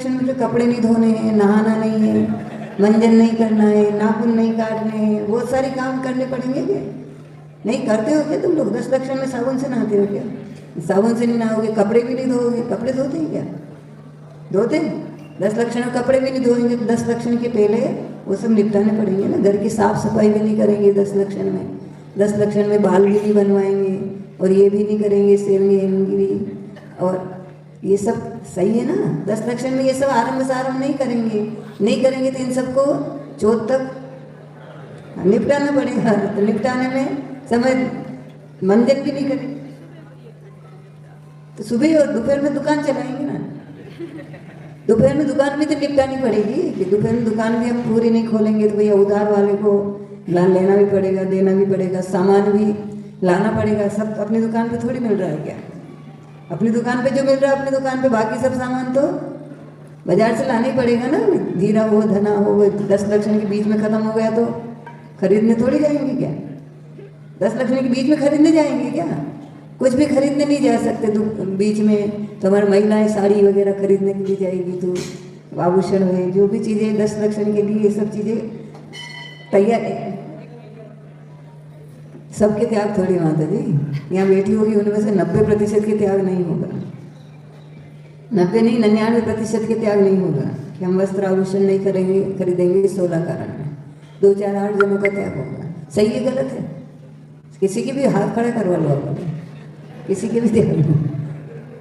दशलक्षण में फिर कपड़े नहीं धोने हैं, नहाना नहीं है, मंजन नहीं करना है, नाखून नहीं काटने हैं, बहुत सारे काम करने पड़ेंगे क्या? नहीं करते हो क्या तुम लोग? 10 लक्षण में साबुन से नहाते हो क्या? साबुन से नहीं नहाओगे, कपड़े भी नहीं धोओगे। कपड़े धोते हैं क्या? धोते हैं? 10 लक्षण में कपड़े भी नहीं धोएंगे तो 10 लक्षण के पहले वो सब निपटाने पड़ेंगे ना। घर की साफ सफाई भी नहीं करेंगे 10 लक्षण में, 10 लक्षण में बाल भी नहीं बनवाएंगे, और ये भी नहीं करेंगे, सेविंग हेविंग भी, और ये सब सही है ना। 10 लक्षण में ये सब आरंभ सारंभ नहीं करेंगे, नहीं करेंगे तो इन सबको चौथ तक निपटाना पड़ेगा। तो निपटाने में समय मंजन भी नहीं करेंगे तो सुबह और दोपहर में दुकान चलाएंगे ना। दोपहर में दुकान भी तो निपटानी पड़ेगी कि दोपहर में दुकान भी हम पूरी नहीं खोलेंगे तो भैया उधार वाले को लेना भी पड़ेगा, देना भी पड़ेगा, सामान भी लाना पड़ेगा। सब अपनी दुकान पे थोड़ी मिल रहा है क्या? अपनी दुकान पे जो मिल रहा है अपनी दुकान पे, बाकी सब सामान तो बाजार से लाना ही पड़ेगा ना। जीरा हो, धना हो, वो 10 लक्षण के बीच में खत्म हो गया तो खरीदने थोड़ी जाएंगे क्या? 10 लक्षण के बीच में खरीदने जाएंगे क्या? कुछ भी खरीदने नहीं जा सकते बीच में। तो हमारी महिलाएं साड़ी वगैरह खरीदने के लिए जाएगी तो आभूषण है, जो भी चीज़ें 10 लक्षण के लिए, ये सब चीज़ें तैयार है। सबके त्याग थोड़ी माता जी, यहाँ बैठी होगी उनमें से 90% के त्याग नहीं होगा। 90 नहीं, 99% के त्याग नहीं होगा कि हम वस्त्र आभूषण नहीं करेंगे, खरीदेंगे 16 कारण में। 2, 4, 8 जनों का त्याग होगा। सही है गलत है? किसी की भी हाथ खड़ा करवा लो अपने, किसी के भी त्याग लो।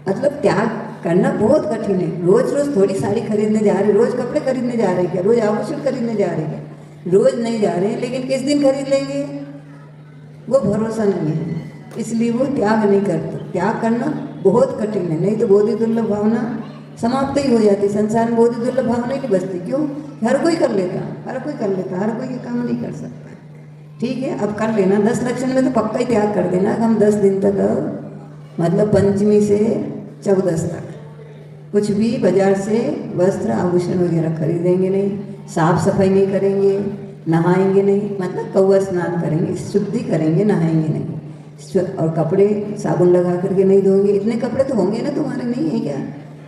मतलब त्याग करना बहुत कठिन है। रोज रोज थोड़ी साड़ी खरीदने जा रहे, रोज कपड़े खरीदने जा रहे हैं क्या? रोज आभूषण खरीदने जा रहे हैं क्या? रोज नहीं जा रहे हैं, लेकिन किस दिन खरीद लेंगे वो भरोसा नहीं है, इसलिए वो त्याग नहीं करते। त्याग करना बहुत कठिन है, नहीं तो बोधि दुर्लभ भावना समाप्त ही हो जाती। संसार में बोधि दुर्लभ भावना ही नहीं बचती। क्यों? हर कोई कर लेता, हर कोई कर लेता, हर कोई ये काम नहीं कर सकता। ठीक है, अब कर लेना। 10 लक्षण में तो पक्का ही त्याग कर देना। हम 10 दिन तक, मतलब पंचमी से 14 तक कुछ भी बाजार से वस्त्र आभूषण वगैरह खरीदेंगे नहीं, साफ सफाई नहीं करेंगे, नहाएंगे नहीं, मतलब कौवा स्नान करेंगे, शुद्धि करेंगे, नहाएंगे नहीं, और कपड़े साबुन लगा करके नहीं धोएंगे। इतने कपड़े तो होंगे ना तुम्हारे, नहीं है क्या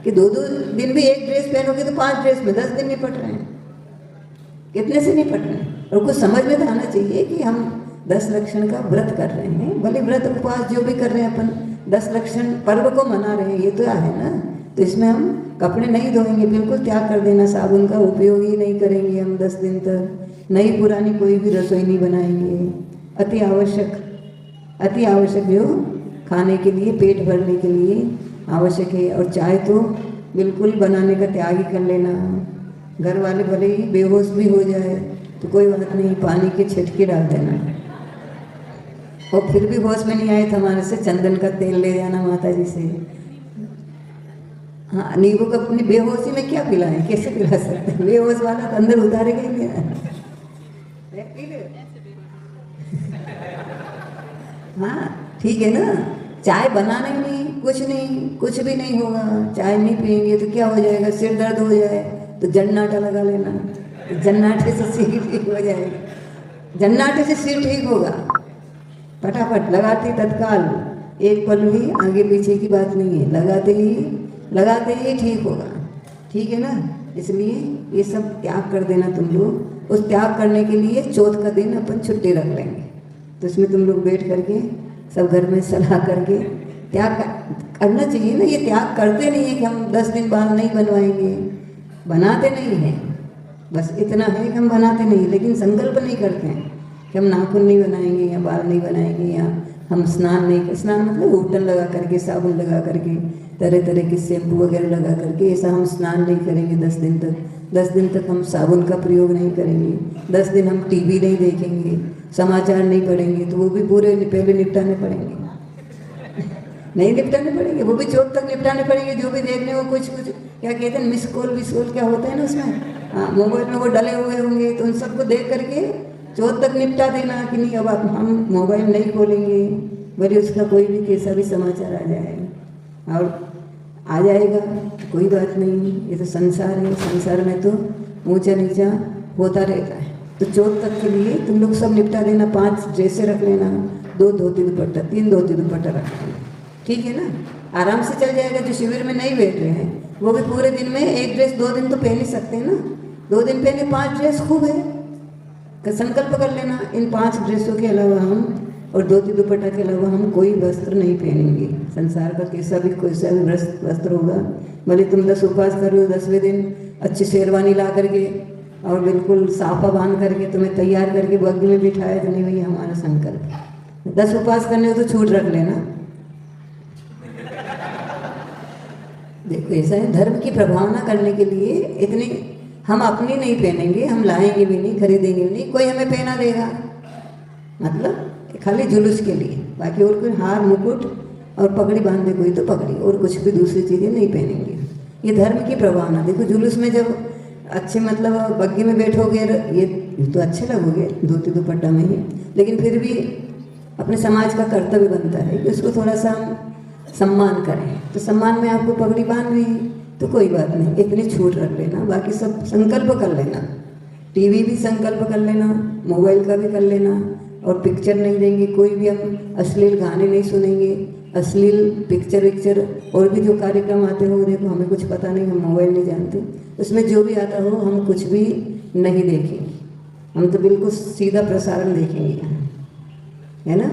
कि 2-2 दिन भी एक ड्रेस पहनोगे तो 5 ड्रेस में 10 दिन निपट रहे हैं। कितने से निपट रहे हैं? और कुछ समझ में तो आना चाहिए कि हम 10 लक्षण का व्रत कर रहे हैं, भले व्रत उपवास जो भी कर रहे हैं अपन, 10 लक्षण पर्व को मना रहे हैं, ये तो है ना। तो इसमें हम कपड़े नहीं धोएंगे, बिल्कुल त्याग कर देना। साबुन का उपयोग ही नहीं करेंगे हम 10 दिन तक। नई पुरानी कोई भी रसोई नहीं बनाएंगे। अति आवश्यक जो खाने के लिए, पेट भरने के लिए आवश्यक है। और चाय तो बिल्कुल बनाने का त्याग ही कर लेना। घर वाले भले ही बेहोश भी हो जाए तो कोई बात नहीं, पानी के छिटके डाल देना, और फिर भी होश में नहीं आए तो हमारे से चंदन का तेल ले जाना माता जी से। हाँ, नींबू का अपनी बेहोशी में क्या पिलाएं, कैसे पिला सकते हैं? बेहोश वाला तो अंदर उतारेगा ही नहीं ना। हाँ ठीक है ना। चाय बनाना ही नहीं, कुछ भी नहीं होगा। चाय नहीं पियेंगे तो क्या हो जाएगा? सिर दर्द हो जाए तो जन्नाटा लगा लेना, जन्नाटे से सिर ठीक हो जाएगा। जन्नाटे से सिर ठीक होगा, फटाफट लगाते तत्काल, एक पल भी आगे पीछे की बात नहीं है, लगाते ही ठीक होगा। ठीक है ना। इसलिए ये सब त्याग कर देना तुम लोग। उस त्याग करने के लिए चौथ का दिन अपन छुट्टी रख लेंगे, तो इसमें तुम लोग बैठ करके सब घर में सलाह करके त्याग करना चाहिए ना। ये त्याग करते नहीं है कि हम 10 दिन बाल नहीं बनवाएंगे, बनाते नहीं हैं, बस इतना है कि हम बनाते नहीं, लेकिन संकल्प नहीं करते हैं कि हम नाखून नहीं बनाएंगे या बाल नहीं बनाएंगे, या हम स्नान नहीं, स्नान मतलब होटल लगा करके, साबुन लगा करके, तरह तरह के शैम्पू वगैरह लगा करके, ऐसा हम स्नान नहीं करेंगे 10 दिन तक। 10 दिन तक हम साबुन का प्रयोग नहीं करेंगे। 10 दिन हम टीवी नहीं देखेंगे, समाचार नहीं पढ़ेंगे, तो वो भी पूरे पहले निपटाने पड़ेंगे। नहीं निपटाने पड़ेंगे, वो भी चौथ तक निपटाने पड़ेंगे। जो भी देखने को कुछ क्या कहते हैं, मिस कॉल क्या होता है ना उसमें, हाँ मोबाइल में वो डले हुए होंगे, तो उन सबको देख करके चौथ तक निपटा देना कि नहीं अब हम मोबाइल नहीं खोलेंगे, भले उसका कोई भी कैसा भी समाचार आ जाए, और आ जाएगा तो कोई बात नहीं, ये तो संसार है, संसार में तो ऊंचा नीचा होता रहता है। तो चौथ तक के लिए तुम लोग सब निपटा देना। 5 ड्रेसें रख लेना, 2 धोती दुपट्टा, 3 धोती दुपट्टा रख लेना। ठीक है ना। आराम से चल जाएगा। जो शिविर में नहीं बैठ रहे हैं वो भी पूरे दिन में एक ड्रेस 2 दिन तो पहन ही सकते हैं ना, 2 दिन पहने 5 ड्रेस खूब है। संकल्प कर लेना इन 5 ड्रेसों के अलावा हम और धोती दुपट्टा के अलावा हम कोई वस्त्र नहीं पहनेंगे। संसार का कैसा भी वस्त्र होगा, भले तुम 10 उपवास करो, 10वें दिन अच्छी शेरवानी ला करके और बिल्कुल साफा बांध करके तुम्हें तैयार करके बग्घी में बिठाया तो नहीं, भैया हमारा संकल्प 10 उपवास करने हो तो छूट रख लेना। देखो ऐसा है, धर्म की प्रभावना करने के लिए इतनी हम अपनी नहीं पहनेंगे, हम लाएंगे भी नहीं, खरीदेंगे भी नहीं, कोई हमें पहना देगा, मतलब खाली जुलूस के लिए। बाकी और कोई हार मुकुट और पगड़ी बांधे कोई तो पगड़ी, और कुछ भी दूसरी चीज़ें नहीं पहनेंगे। ये धर्म की प्रभावना। देखो जुलूस में जब अच्छे मतलब बग्घी में बैठोगे, ये तो अच्छे लगोगे धोती दुपट्टा में ही, लेकिन फिर भी अपने समाज का कर्तव्य बनता है कि उसको थोड़ा सा सम्मान करें। तो सम्मान में आपको पगड़ी बांध रही है तो कोई बात नहीं, इतनी छूट रख लेना, बाकी सब संकल्प कर लेना। टीवी भी संकल्प कर लेना, मोबाइल का भी कर लेना, और पिक्चर नहीं देंगे, कोई भी हम अश्लील गाने नहीं सुनेंगे, अश्लील पिक्चर और भी जो कार्यक्रम आते हो, देखो हमें कुछ पता नहीं, हम मोबाइल नहीं जानते, उसमें जो भी आता हो हम कुछ भी नहीं देखेंगे। हम तो बिल्कुल सीधा प्रसारण देखेंगे, है ना,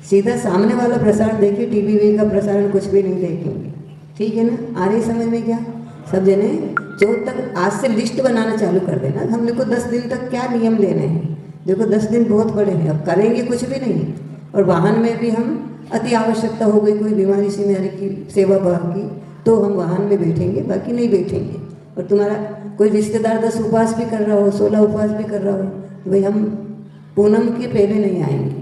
सीधा सामने वाला प्रसारण देखे, टीवी का प्रसारण कुछ भी नहीं देखेंगे। ठीक है ना, आ रही समझ में क्या? सब जने जो तक आज से लिस्ट बनाना चालू कर देना, हमने को 10 दिन तक क्या नियम लेने हैं। देखो 10 दिन बहुत बड़े हैं, अब करेंगे कुछ भी नहीं। और वाहन में भी हम अति आवश्यकता हो गई, कोई बीमारी सीमारी की सेवा भाव की, तो हम वाहन में बैठेंगे, बाकी नहीं बैठेंगे। और तुम्हारा कोई रिश्तेदार 10 उपवास भी कर रहा हो, 16 उपवास भी कर रहा हो, तो भाई हम पूनम के पहले नहीं आएंगे।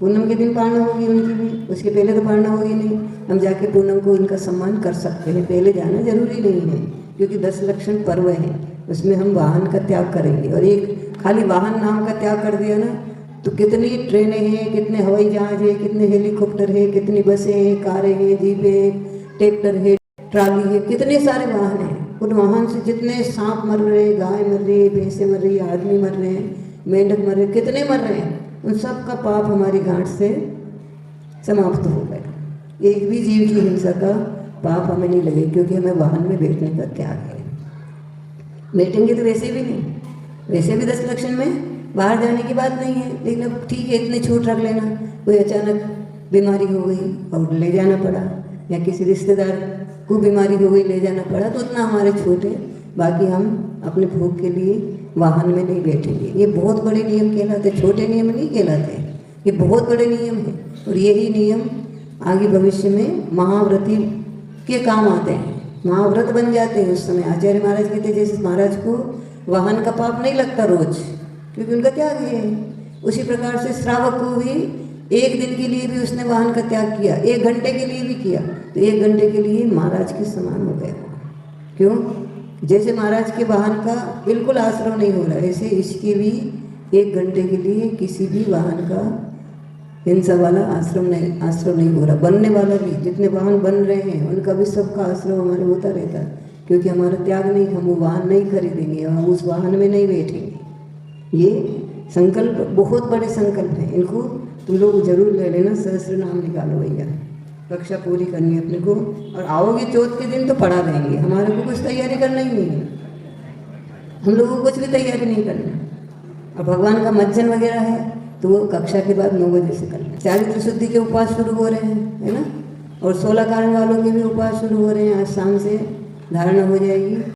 पूनम के दिन पालना होगी उनकी भी, उसके पहले तो पालना होगी नहीं। हम जाके पूनम को उनका सम्मान कर सकते हैं, पहले जाना जरूरी नहीं है, क्योंकि 10 लक्षण पर्व है, उसमें हम वाहन का त्याग करेंगे। और एक खाली वाहन नाम का त्याग कर दिया ना, तो कितनी ट्रेनें हैं, कितने हवाई जहाज हैं, कितने हेलीकॉप्टर हैं, कितनी बसें हैं, कारें हैं, जीपें हैं, ट्रैक्टर है, ट्राली है, कितने सारे वाहन हैं। उन वाहन से जितने सांप मर रहे हैं, गाय मर रही है, भैंसें मर रही है, आदमी मर रहे हैं, मेंढक मर रहे हैं, कितने मर रहे हैं, उन सब का पाप हमारी गांठ से समाप्त हो गया। एक भी जीव की हिंसा का पाप हमें नहीं लगे, क्योंकि हमें वाहन में बैठने का त्याग है। बैठेंगे तो वैसे भी नहीं, वैसे भी 10 लक्षण में बाहर जाने की बात नहीं है, लेकिन अब ठीक है इतनी छूट रख लेना। कोई अचानक बीमारी हो गई और ले जाना पड़ा, या किसी रिश्तेदार को बीमारी हो गई ले जाना पड़ा, तो उतना हमारे छूट है, बाकी हम अपने भोग के लिए वाहन में नहीं बैठेंगे। ये बहुत बड़े नियम कहलाते, छोटे नियम नहीं कहलाते, ये बहुत बड़े नियम हैं। और यही नियम आगे भविष्य में महाव्रती के काम आते हैं, महाव्रत बन जाते हैं। उस समय आचार्य महाराज कहते हैं, जैसे महाराज को वाहन का पाप नहीं लगता रोज, क्योंकि उनका त्याग है, उसी प्रकार से श्रावक को भी 1 दिन के लिए भी उसने वाहन का त्याग किया, 1 घंटे के लिए भी किया, तो 1 घंटे के लिए महाराज के समान हो गया। क्यों? जैसे महाराज के वाहन का बिल्कुल आश्रम नहीं हो रहा, ऐसे इसके भी 1 घंटे के लिए किसी भी वाहन का हिंसा वाला आश्रम नहीं हो रहा। बनने वाला भी, जितने वाहन बन रहे हैं उनका भी सबका आश्रम हमारे होता रहता है, क्योंकि हमारा त्याग नहीं, हम वो वाहन नहीं खरीदेंगे, हम उस वाहन में नहीं बैठेंगे। ये संकल्प बहुत बड़े संकल्प हैं, इनको तुम लोग जरूर ले लेना। सहस्त्र नाम निकालो भैया, कक्षा पूरी करनी है अपने को, और आओगे चौथ के दिन तो पढ़ा देंगे। हमारे को कुछ तैयारी करना ही नहीं है, हम लोगों को कुछ भी तैयारी नहीं करना। और भगवान का मज्जन वगैरह है तो वो कक्षा के बाद 9 बजे से करना। चारित्र शुद्धि के उपवास शुरू हो रहे हैं, है ना, और 16 कारण वालों के भी उपवास शुरू हो रहे हैं। आज शाम से धारणा हो जाएगी।